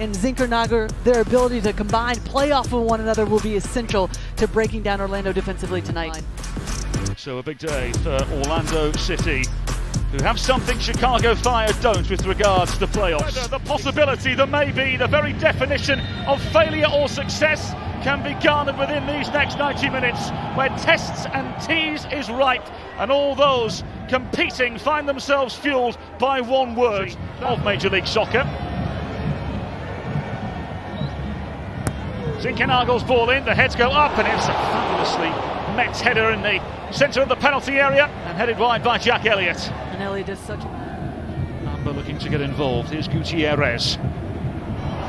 and Zinkernagel, their ability to combine, play off of one another will be essential to breaking down Orlando defensively tonight. So a big day for Orlando City, who have something Chicago Fire don't with regards to the playoffs. The possibility, the maybe, the very definition of failure or success can be garnered within these next 90 minutes, where tests and tease is right, and all those competing find themselves fueled by one word of Major League Soccer. Zinkernagel's ball in, the heads go up, and it's a fabulously met header in the centre of the penalty area, and headed wide by Jack Elliott. And Elliott does such a... Amber looking to get involved. Here's Gutierrez.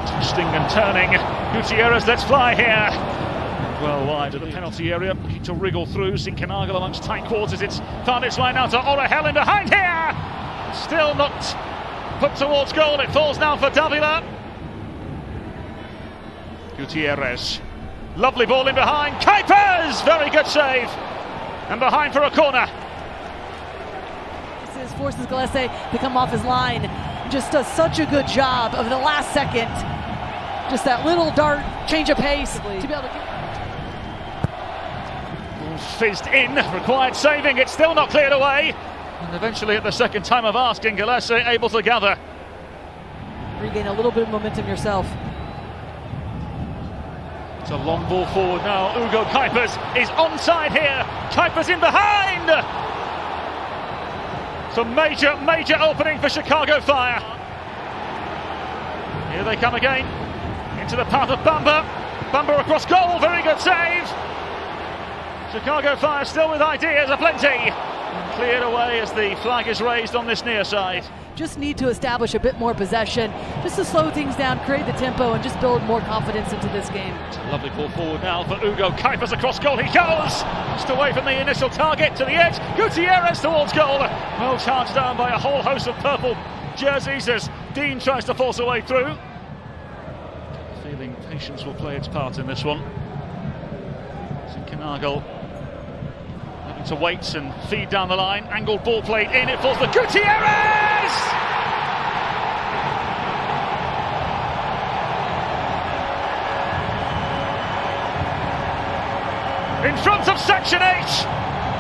Twisting and turning. Gutierrez lets fly here. Well wide of the penalty area, looking to wriggle through. Zinkernagel amongst tight quarters. It's found its way now to Orahel in behind here. Still not put towards goal. It falls now for Davila. Gutierrez. Lovely ball in behind. Kuipers! Very good save. And behind for a corner. This forces Gillespie to come off his line. Just does such a good job of the last second. Just that little dart, change of pace to be able to get... Ball fizzed in, required saving. It's still not cleared away. And eventually, at the second time of asking, Gillespie able to gather. Regain a little bit of momentum yourself. It's a long ball forward now. Ugo Kuipers is onside here. Kuipers in behind. Some major opening for Chicago Fire. Here they come again. Into the path of Bamba. Bamba across goal. Very good save. Chicago Fire still with ideas aplenty. And cleared away as the flag is raised on this near side. Just need to establish a bit more possession, just to slow things down, create the tempo, and just build more confidence into this game. It's a lovely ball forward now for Ugo Kuipers across goal. He goes! Just away from the initial target to the edge. Gutierrez towards goal. Well charged down by a whole host of purple jerseys as Dean tries to force a way through. Feeling patience will play its part in this one. Zinkernagel having to wait and feed down the line. Angled ball played in. It falls for Gutierrez! In front of Section 8,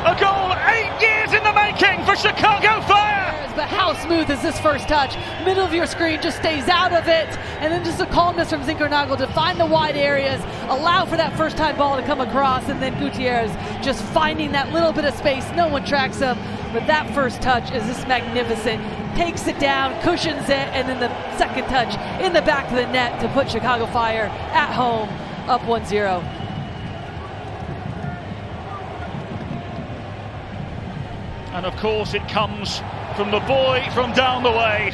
a goal 8 years in the making for Chicago Fire. But how smooth is this first touch? Middle of your screen, just stays out of it, and then just a calmness from Zinkernagel to find the wide areas, allow for that first time ball to come across, and then Gutierrez just finding that little bit of space. No one tracks him, but that first touch is just magnificent. Takes it down, cushions it, and then the second touch in the back of the net to put Chicago Fire at home, up 1-0. And of course it comes from the boy from down the way,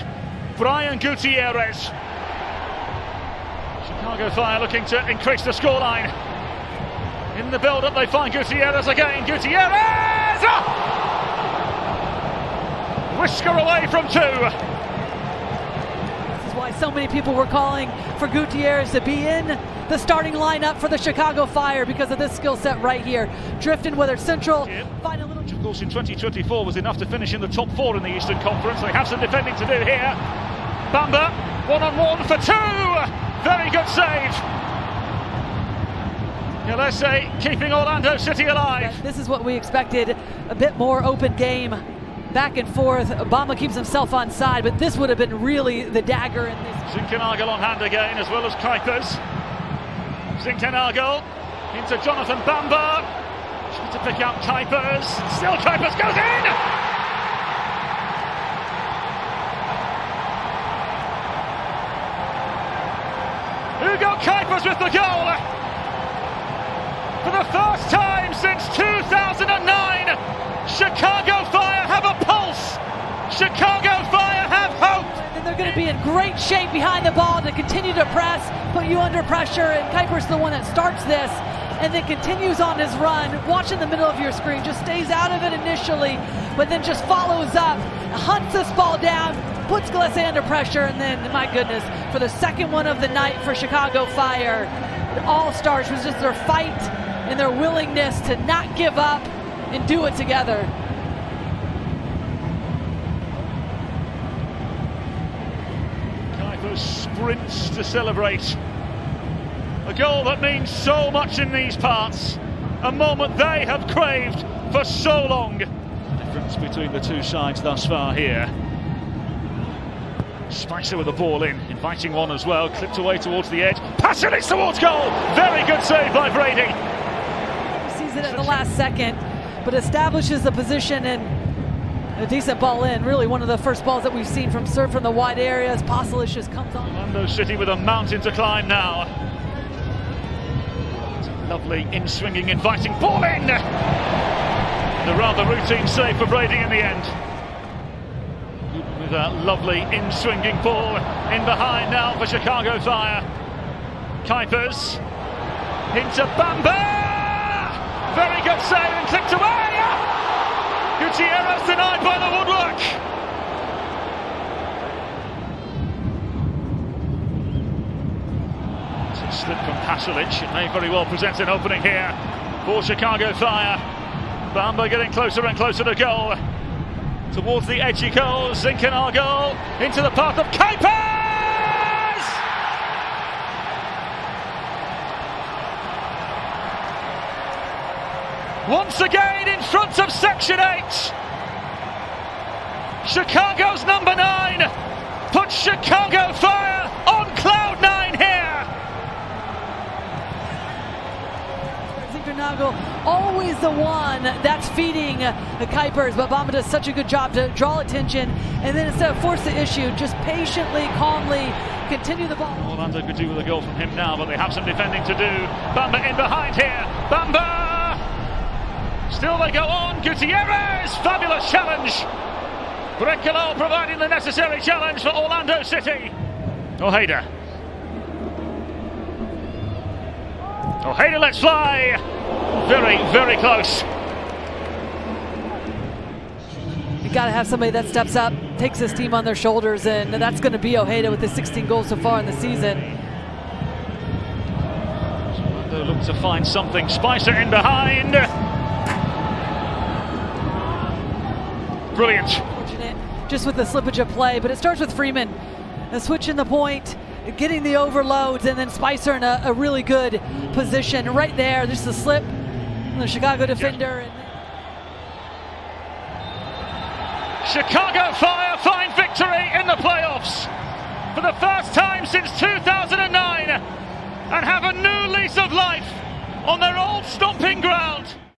Brian Gutierrez. Chicago Fire looking to increase the scoreline. In the build-up they find Gutierrez again. Gutierrez! Whisker away from two. This is why so many people were calling for Gutierrez to be in the starting lineup for the Chicago Fire because of this skill set right here. Drifting, whether it's central, find a little... Of course, in 2024 was enough to finish in the top 4 in the Eastern Conference. They have some defending to do here. Bamba, one-on-one for two. Very good save. Gillespie keeping Orlando City alive. This is what we expected, a bit more open game, back and forth. Bamba keeps himself on side, but this would have been really the dagger in this. Zinkernagel on hand again, as well as Kuipers. Zinkernagel into Jonathan Bamba. Trying to pick out Kuipers. Still Kuipers goes in! Ugo Kuipers with the goal! For the first time since 2009, Chicago Fire have a pulse! Chicago Fire have hope! And they're going to be in great shape behind the ball to continue to press, put you under pressure, and Kuipers the one that starts this and then continues on his run. Watch in the middle of your screen, just stays out of it initially, but then just follows up, hunts this ball down, puts Gillespie under pressure, and then, my goodness, for the second one of the night for Chicago Fire, it all starts with just their fight and their willingness to not give up and do it together. Kuipers sprints to celebrate. A goal that means so much in these parts. A moment they have craved for so long. Difference between the two sides thus far here. Spicer with the ball in, inviting one as well, clipped away towards the edge. Pasalic towards goal! Very good save by Brady. Sees it at the last second, but establishes the position and a decent ball in. Really one of the first balls that we've seen from serve from the wide areas. Pasalic just comes on. Orlando City with a mountain to climb now. Lovely in-swinging, inviting ball in! The rather routine save for Brady in the end. With a lovely in-swinging ball in behind now for Chicago Fire. Kuipers into Bamba! Very good save and clipped away! Gutierrez denied by the woodwork! Slip from Pasalic. It may very well present an opening here for Chicago Fire. Bamba getting closer and closer to goal. Towards the edge he goes. Zinkenar goal into the path of Kuipers! Once again in front of Section 8. Chicago's number 9 puts Chicago Fire on cloud 9 here. Always the one that's feeding the Kuipers, but Bamba does such a good job to draw attention, and then instead of force the issue, just patiently, calmly continue the ball. Orlando could do with a goal from him now, but they have some defending to do. Bamba in behind here. Bamba! Still they go on. Gutierrez! Fabulous challenge. Brekalo providing the necessary challenge for Orlando City. Ojeda. Ojeda lets fly. Very, very close. You got to have somebody that steps up, takes his team on their shoulders, and that's going to be Ojeda with his 16 goals so far in the season. They look to find something. Spicer in behind. Brilliant. Fortunate just with the slippage of play, but it starts with Freeman. Switching the point, getting the overloads, and then Spicer in a really good position right there. Just a slip from the Chicago defender. Yes. Chicago Fire find victory in the playoffs for the first time since 2009 and have a new lease of life on their old stomping ground.